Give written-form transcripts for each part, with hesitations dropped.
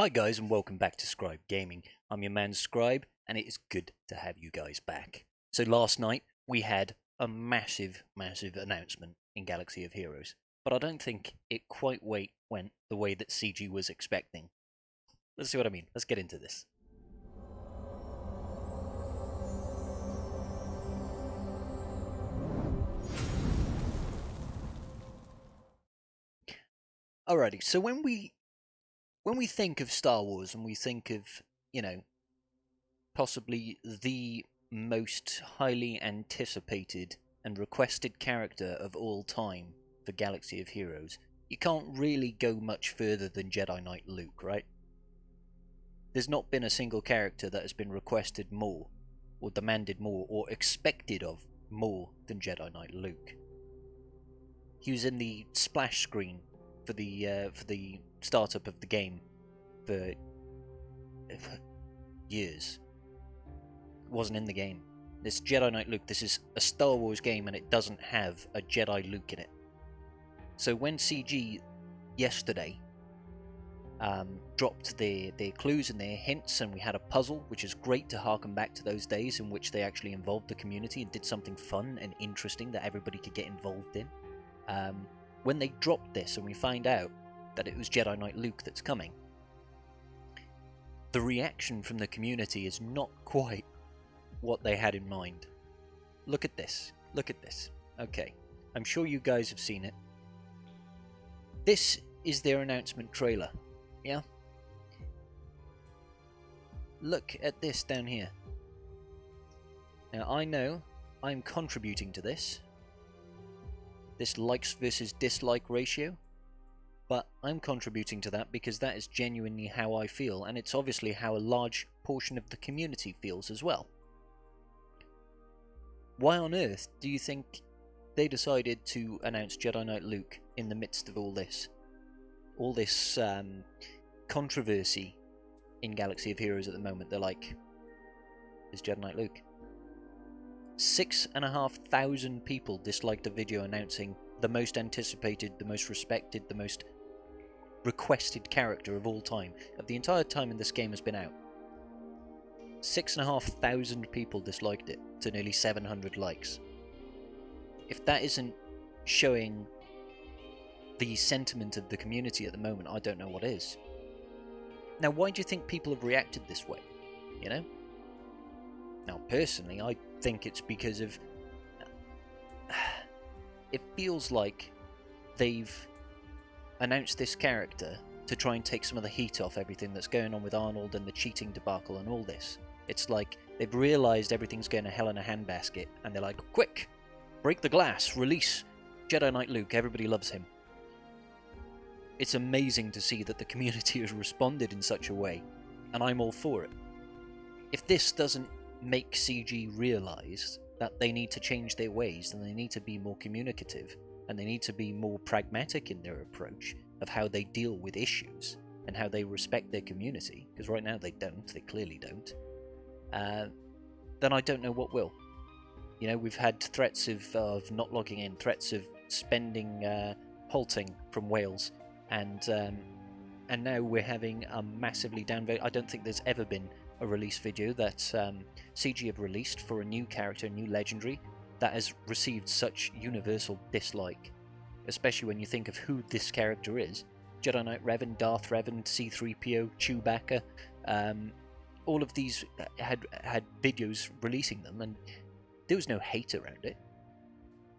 Hi guys and welcome back to Scribe Gaming. I'm your man Scribe and it is good to have you guys back. So last night we had a massive announcement in Galaxy of Heroes, but I don't think it quite went the way that CG was expecting. Let's see what I mean. Let's get into this. Alrighty, so when we think of Star Wars and we think of, you know, possibly the most highly anticipated and requested character of all time for Galaxy of Heroes, you can't really go much further than Jedi Knight Luke, right? There's not been a single character that has been requested more, or demanded more, or expected of more than Jedi Knight Luke. He was in the splash screen for the startup of the game for years. Wasn't in the game. This Jedi Knight Luke, this is a Star Wars game and it doesn't have a Jedi Luke in it. So when CG yesterday dropped their clues and their hints, and we had a puzzle, which is great to harken back to those days in which they actually involved the community and did something fun and interesting that everybody could get involved in. When they dropped this and we find out that it was Jedi Knight Luke that's coming, the reaction from the community is not quite what they had in mind. Look at this. Look at this. Okay, I'm sure you guys have seen it. This is their announcement trailer. Yeah? Look at this down here. Now I know I'm contributing to this likes versus dislike ratio, but I'm contributing to that because that is genuinely how I feel, and it's obviously how a large portion of the community feels as well. Why on earth do you think they decided to announce Jedi Knight Luke in the midst of all this controversy in Galaxy of Heroes at the moment? They're like, is Jedi Knight Luke? 6,500 people disliked a video announcing the most anticipated, the most respected, the most requested character of all time, of the entire time this game has been out. 6,500 people disliked it to nearly 700 likes. If that isn't showing the sentiment of the community at the moment, I don't know what is. Now, why do you think people have reacted this way? You know? Now, personally, I think it's because of... It feels like they've announced this character to try and take some of the heat off everything that's going on with Arnold and the cheating debacle and all this. It's like they've realised everything's going to hell in a handbasket, and they're like, quick! Break the glass! Release Jedi Knight Luke, everybody loves him. It's amazing to see that the community has responded in such a way, and I'm all for it. If this doesn't make CG realise that they need to change their ways, then they need to be more communicative, and they need to be more pragmatic in their approach of how they deal with issues and how they respect their community, because right now they clearly don't, then I don't know what will. You know, we've had threats of not logging in, threats of spending halting from Wales, and now we're having a massively downvote. I don't think there's ever been a release video that CG have released for a new character, a new legendary, that has received such universal dislike, especially when you think of who this character is. Jedi Knight Revan, Darth Revan, C-3PO, Chewbacca, all of these had videos releasing them, and there was no hate around it.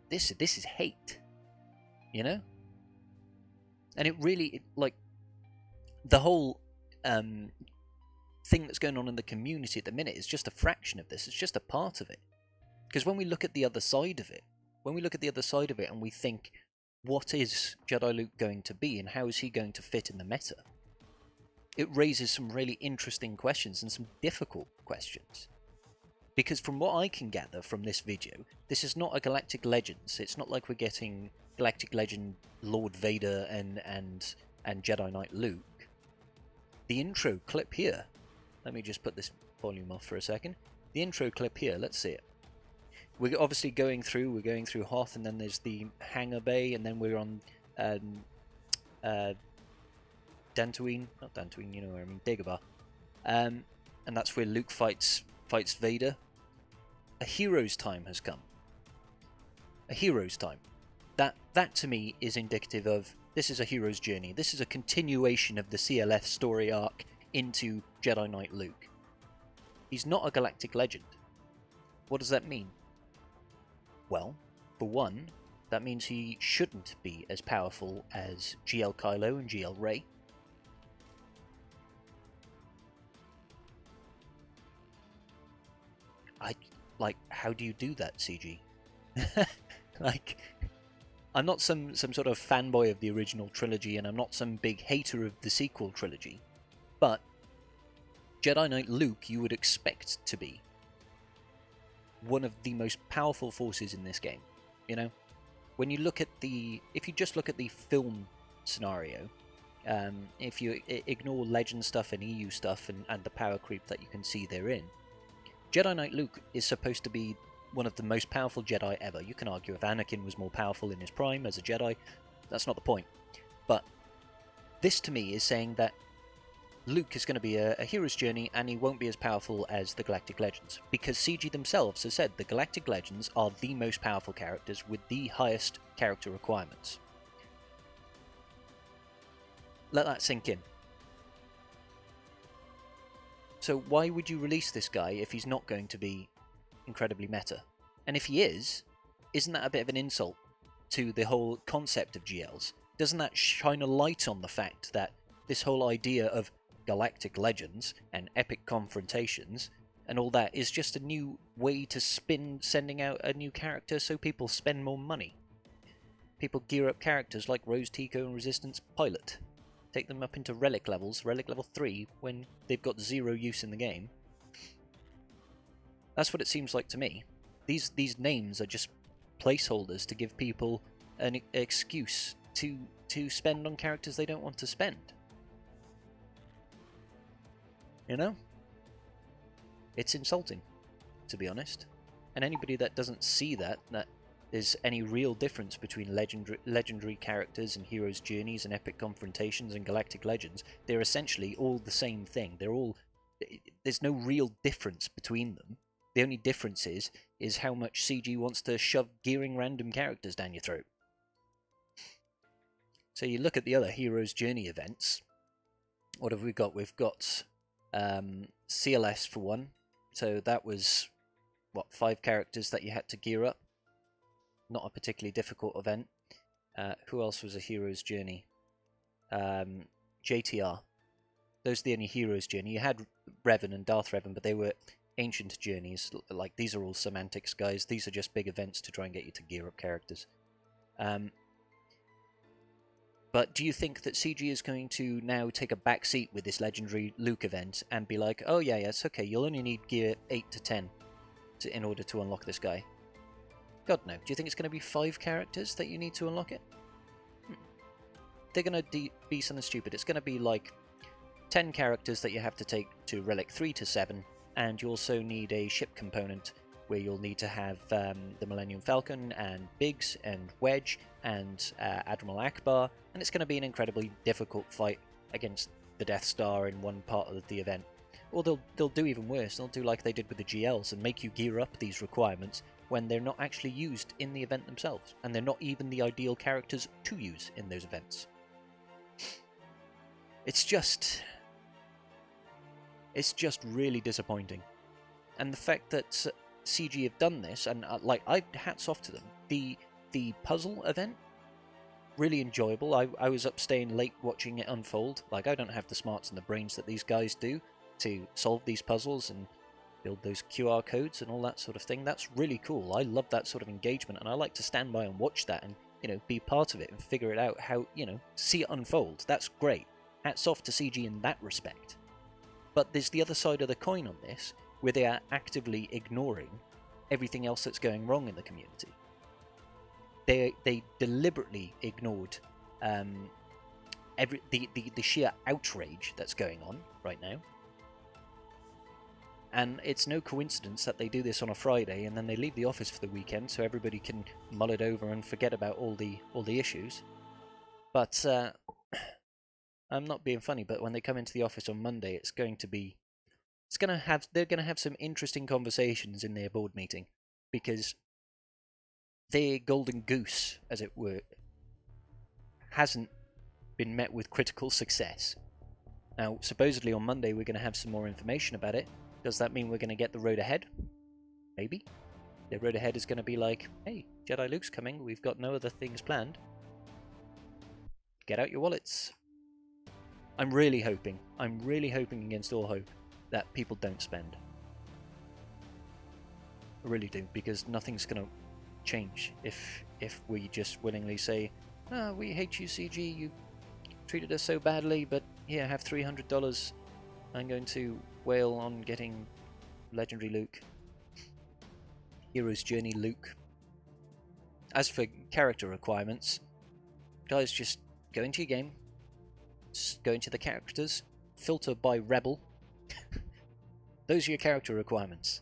This is hate, you know? And it really, like, the whole thing that's going on in the community at the minute is just a fraction of this. It's just a part of it. Because when we look at the other side of it, and we think, what is Jedi Luke going to be, and how is he going to fit in the meta? It raises some really interesting questions and some difficult questions. Because from what I can gather from this video, this is not a Galactic Legends. It's not like we're getting Galactic Legend Lord Vader and Jedi Knight Luke. The intro clip here, let me just put this volume off for a second. The intro clip here, let's see it. We're obviously going through Hoth, and then there's the hangar bay, and then we're on Dantooine, not Dantooine, you know where I mean, Dagobah. And that's where Luke fights Vader. A hero's time has come. A hero's time. That to me is indicative of this is a hero's journey. This is a continuation of the CLS story arc into Jedi Knight Luke. He's not a galactic legend. What does that mean? Well, for one, that means he shouldn't be as powerful as GL Kylo and GL Rey. How do you do that, CG? Like, I'm not some sort of fanboy of the original trilogy, and I'm not some big hater of the sequel trilogy, but Jedi Knight Luke you would expect to be one of the most powerful forces in this game, you know? When you look at if you just look at the film scenario, if you ignore Legend stuff and EU stuff and the power creep that you can see therein, Jedi Knight Luke is supposed to be one of the most powerful Jedi ever. You can argue if Anakin was more powerful in his prime as a Jedi, that's not the point. But this to me is saying that Luke is going to be a hero's journey and he won't be as powerful as the Galactic Legends. Because CG themselves have said the Galactic Legends are the most powerful characters with the highest character requirements. Let that sink in. So why would you release this guy if he's not going to be incredibly meta? And if he is, isn't that a bit of an insult to the whole concept of GLs? Doesn't that shine a light on the fact that this whole idea of galactic legends and epic confrontations and all that is just a new way to spin sending out a new character so people spend more money? People gear up characters like Rose Tico and Resistance Pilot. Take them up into relic levels, relic level 3, when they've got 0 use in the game. That's what it seems like to me. These names are just placeholders to give people an excuse to spend on characters they don't want to spend. You know? It's insulting, to be honest. And anybody that doesn't see that there's any real difference between legendary characters and heroes' journeys and epic confrontations and galactic legends, they're essentially all the same thing. There's no real difference between them. The only difference is how much CG wants to shove gearing random characters down your throat. So you look at the other heroes' journey events. What have we got? We've got CLS for one. So that was, what, 5 characters that you had to gear up. Not a particularly difficult event. Who else was a hero's journey? JTR. Those are the only hero's journey. You had Revan and Darth Revan, but they were ancient journeys. Like, these are all semantics, guys. These are just big events to try and get you to gear up characters. But do you think that CG is going to now take a back seat with this legendary Luke event and be like, oh yeah, it's okay, you'll only need gear 8 to 10 in order to unlock this guy? God no. Do you think it's going to be 5 characters that you need to unlock it? They're going to be something stupid. It's going to be like 10 characters that you have to take to Relic 3 to 7, and you also need a ship component where you'll need to have the Millennium Falcon and Biggs and Wedge and Admiral Akbar, and it's going to be an incredibly difficult fight against the Death Star in one part of the event. Or they'll do even worse. They'll do like they did with the GLs and make you gear up these requirements when they're not actually used in the event themselves, and they're not even the ideal characters to use in those events. It's just really disappointing. And the fact that CG have done this, and hats off to them. The puzzle event, really enjoyable. I was up staying late watching it unfold. Like, I don't have the smarts and the brains that these guys do to solve these puzzles and build those QR codes and all that sort of thing. That's really cool. I love that sort of engagement, and I like to stand by and watch that and, you know, be part of it and figure it out, how, you know, see it unfold. That's great. Hats off to CG in that respect. But there's the other side of the coin on this, where they are actively ignoring everything else that's going wrong in the community. They deliberately ignored the sheer outrage that's going on right now. And it's no coincidence that they do this on a Friday and then they leave the office for the weekend so everybody can mull it over and forget about all the issues. But I'm not being funny, but when they come into the office on Monday, they're gonna have some interesting conversations in their board meeting, because their golden goose, as it were, hasn't been met with critical success. Now, supposedly on Monday we're going to have some more information about it. Does that mean we're going to get the road ahead? Maybe. The road ahead is going to be like, hey, Jedi Luke's coming, we've got no other things planned. Get out your wallets. I'm really hoping against all hope that people don't spend. I really do, because nothing's going to change if we just willingly say, "Ah, we hate you, CG, you treated us so badly, but here, have $300. I'm going to wail on getting Legendary Luke. Hero's Journey Luke." As for character requirements, guys, just go into your game, just go into the characters, filter by Rebel. Those are your character requirements.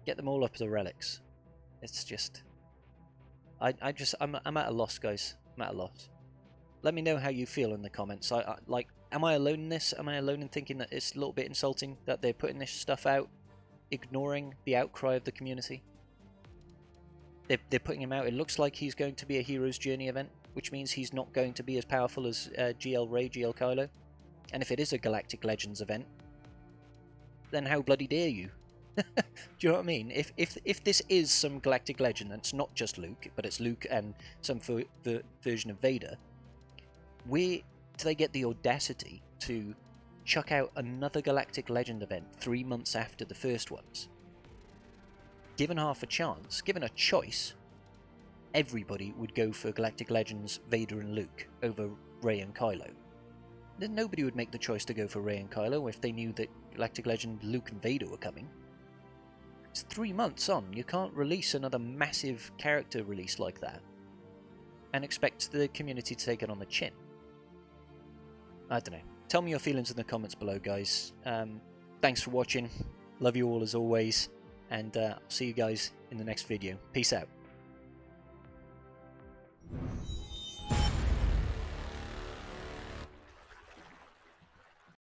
Get them all up as a relics. It's just... I'm at a loss, guys. I'm at a loss. Let me know how you feel in the comments. Like, am I alone in this? Am I alone in thinking that it's a little bit insulting that they're putting this stuff out, ignoring the outcry of the community? They're putting him out. It looks like he's going to be a Hero's Journey event, which means he's not going to be as powerful as GL Rey, GL Kylo. And if it is a Galactic Legends event, then how bloody dare you? Do you know what I mean? If this is some Galactic Legend, and it's not just Luke, but it's Luke and some version of Vader, where do they get the audacity to chuck out another Galactic Legend event 3 months after the first ones? Given half a chance, given a choice, everybody would go for Galactic Legends Vader and Luke over Rey and Kylo. Then nobody would make the choice to go for Rey and Kylo if they knew that Galactic Legend Luke and Vader were coming. It's 3 months on. You can't release another massive character release like that and expect the community to take it on the chin. I don't know. Tell me your feelings in the comments below, guys. Thanks for watching. Love you all as always. And I'll see you guys in the next video. Peace out.